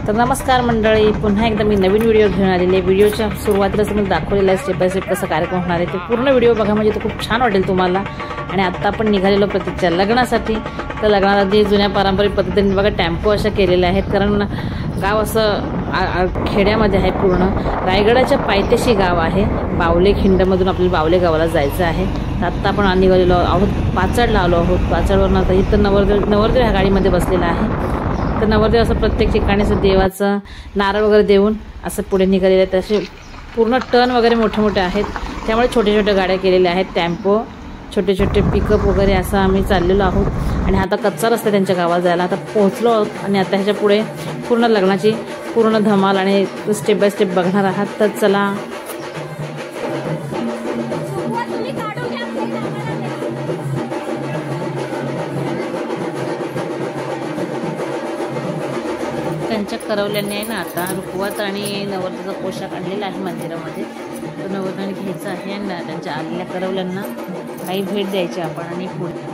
तर नमस्कार मंडळी, पुन्हा एकदा मी नवीन व्हिडिओ घेऊन आलेले. व्हिडिओच्या सुरुवातीलाच मी दाखवलेला आहे स्टेप बाय स्टेप कसा कार्यक्रम होणार आहे. ते पूर्ण व्हिडिओ बघा, म्हणजे तो खूप छान वाटेल तुम्हाला. आणि आता आपण निघालेलो प्रतीकच्या लग्नासाठी. तर लग्नाला जे जुन्या पारंपरिक पद्धतीने बघा टेम्पो अशा केलेल्या आहेत, कारण गाव असं खेड्यामध्ये आहे पूर्ण. रायगडाच्या पायथ्याशी गाव आहे. बावले खिंडमधून आपल्याला बावले गावाला जायचं आहे. तर आत्ता आपण निघालेलो आहोत, पाचडला आलो आहोत. पाचडवरून आता इथं नवरदेव ह्या गाडीमध्ये बसलेला आहे. तर नवरदेव असं प्रत्येक ठिकाणी असं देवाचं नारळ वगैरे देऊन असं पुढे निघालेले आहेत. तसे पूर्ण टर्न वगैरे मोठे मोठे आहेत, त्यामुळे छोटे छोटे गाड्या केलेल्या आहेत. टेम्पो, छोटे छोटे पिकअप वगैरे असं आम्ही चाललेलो आहोत. आणि आता कच्चा रस्ता त्यांच्या गावात जायला आता पोहोचलो आहोत. आणि आता ह्याच्या पुढे पूर्ण लग्नाची पूर्ण धमाल आणि स्टेप बाय स्टेप बघणार आहात. तर चला. त्यांच्या करवल्याने आहे ना, आता रुखवत आणि नवरदेवाचा पोशाख आणलेला आहे मंदिरामध्ये. तो नवरदेवाने घ्यायचा आहे आणि त्यांच्या आलेल्या करवल्यांना काही भेट द्यायची आपण. आणि पुढे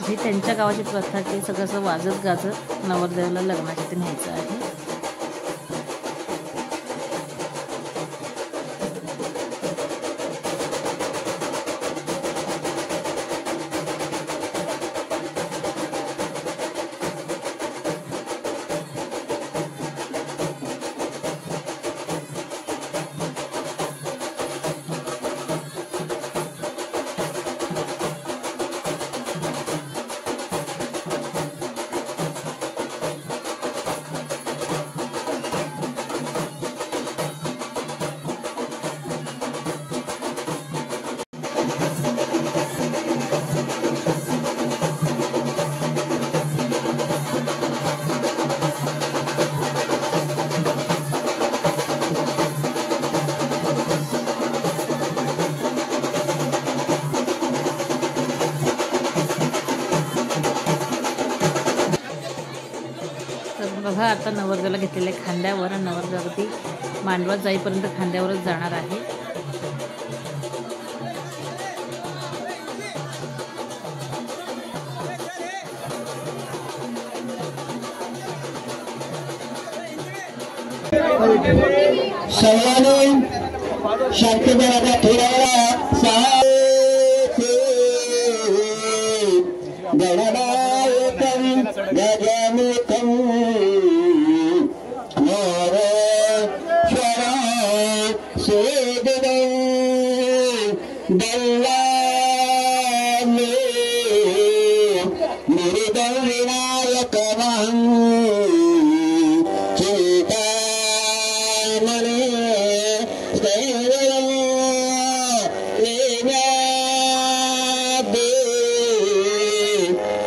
ही त्यांच्या गावाची प्रथा की सगळं वाजत गाजत नवरदेवाला लग्नाच्या ते न्यायचं आहे. बघा, आता नवरदेवाला घेतलेल्या खांद्यावर, नवरदेवावरती मांडवात जाईपर्यंत खांद्यावरच जाणार आहे. सर्वांनी शांततेला थोडा गणनायकं गजमुखं सेदनं दल्लाने मृदं विनायकमहं चिन्तामणे स्थैर्यं लेव्यादे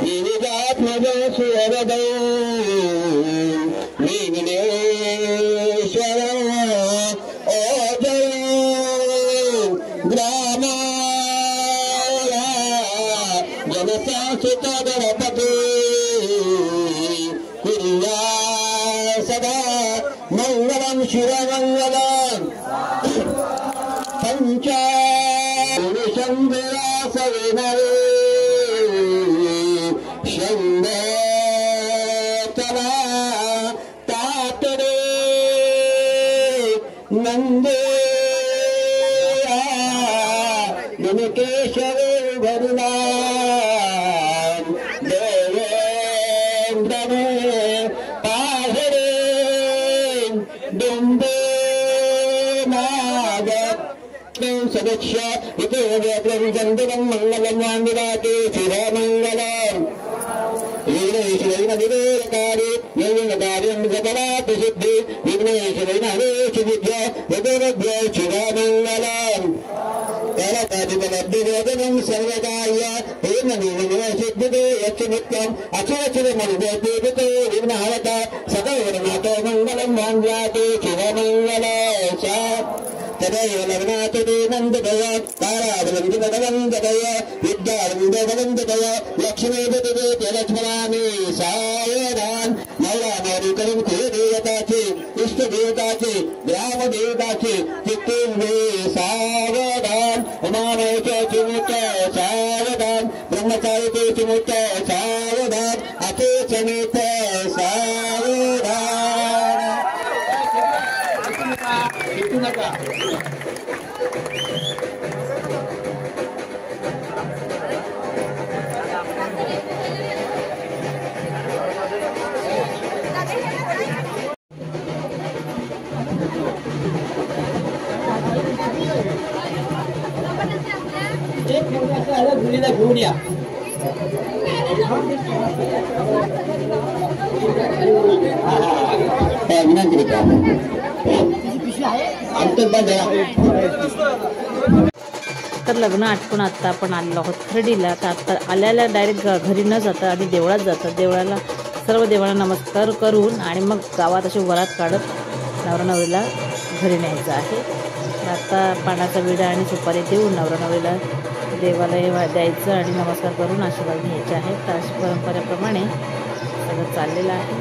विविधात्मजं सुवरदौ विघ्नेश्वरं जनसांसित गणपति कुर्या सदा मंगलम शिवमंगलम पंचाशंभरास विनवे शंभतला तातडे नंदे केशवे भरुणा देवेंद्रने पाहरे डुंबे नागत सदस्य इति व्यग्रं मंगलं वान्विराते शिवमंगलम् विघ्नेश्वरेण विवेकारे यज्ञकार्यं सकलात् सिद्धि विघ्नेश्वरेण हरेश विद्या विद्या शिवमंगलम् कलकादिबलब्धिवेदनं सर्वकार्य हेम निर्विघ्नसिद्धिदे यच्च नित्यम् अचोचरमनुदेवते विघ्नहरता सकलवर्णातो मङ्गलं वाञ्छाते शिवमङ्गल सा तदैव लग्नात् ते नन्दतय तारावलम्बितवन्दतय विद्यावन्दवन्दतय लक्ष्मीपतिते लक्ष्मणामि सावधान नवरा नवरी करून कुलदेवताचे इष्टदेवताचे ग्रामदेवताचे चित्तेंद्रे सावधान उमामयचे चिमुच्च सावधान ब्रह्मचारिते चिमुच्च सावधान अचे समेत सावधान गुलीला घेऊन या विनंती तर लग्न आटपून आता आपण आलेलो आहोत खर्डीला. तर आता आल्याला डायरेक्ट घरी न जाता आधी देवळात जातात. देवळाला सर्व देवांना नमस्कार करून आणि मग गावात अशी वरात काढत नवरा नवरीला घरी न्यायचं आहे. तर आता पानाचा विडा आणि सुपारी देऊन नवरा नवरीला देवाला हे द्यायचं आणि नमस्कार करून आशीर्वाद घ्यायचे आहेत. तर अशा परंपरेप्रमाणे सगळं चाललेलं आहे.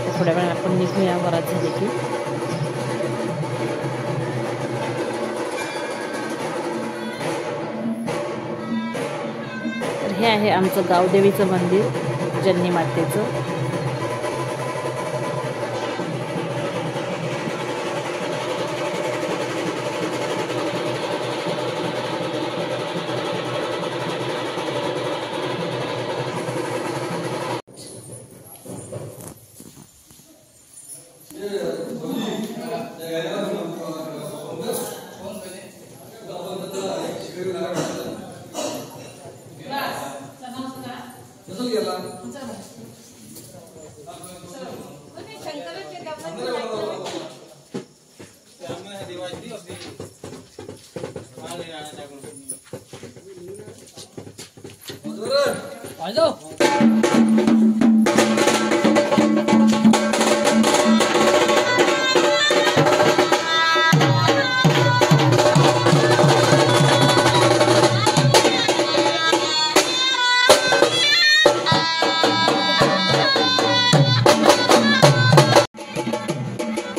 तर थोड्या वेळा आपण निघूया वरात झाली की. तर हे आहे आमचं गावदेवीचं मंदिर जन्नी मातेचं.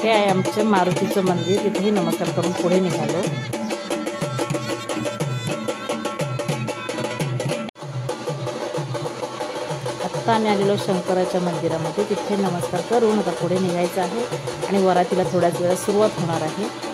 हे आहे आमचं मारुतीचं मंदिर. तिथेही नमस्कार करून पुढे निघालो. आत्ता आम्ही आलेलो शंकराच्या मंदिरामध्ये. तिथे नमस्कार करून आता पुढे निघायचं आहे आणि वरातीला थोड्याच वेळात सुरुवात होणार आहे.